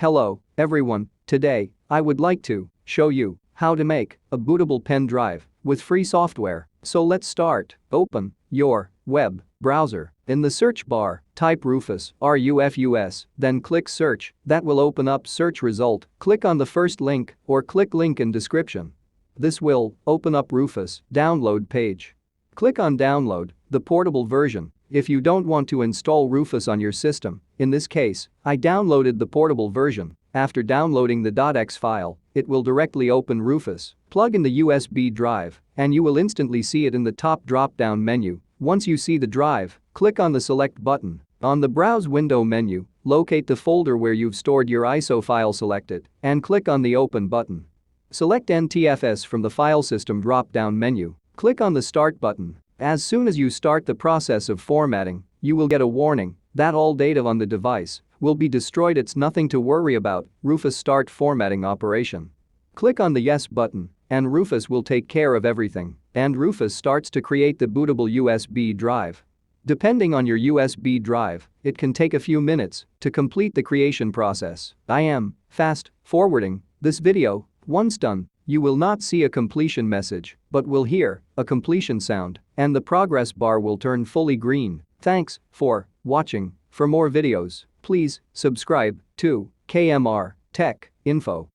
Hello, everyone. Today, I would like to show you how to make a bootable pen drive with free software. So let's start. Open your web browser. In the search bar, type Rufus, RUFUS, then click search. That will open up search result. Click on the first link or click link in description. This will open up Rufus download page. Click on download the portable version. If you don't want to install Rufus on your system, in this case, I downloaded the portable version. After downloading the .exe file, it will directly open Rufus. Plug in the USB drive, and you will instantly see it in the top drop-down menu. Once you see the drive, click on the select button. On the browse window menu, locate the folder where you've stored your ISO file selected, and click on the open button. Select NTFS from the file system drop-down menu. Click on the start button. As soon as you start the process of formatting, you will get a warning that all data on the device will be destroyed. It's nothing to worry about. Rufus start formatting operation. Click on the yes button and Rufus will take care of everything, and Rufus starts to create the bootable USB drive. Depending on your USB drive, it can take a few minutes to complete the creation process. I am fast forwarding this video. Once done, you will not see a completion message, but will hear a completion sound, and the progress bar will turn fully green. Thanks for watching. For more videos, please subscribe to KMR Tech Info.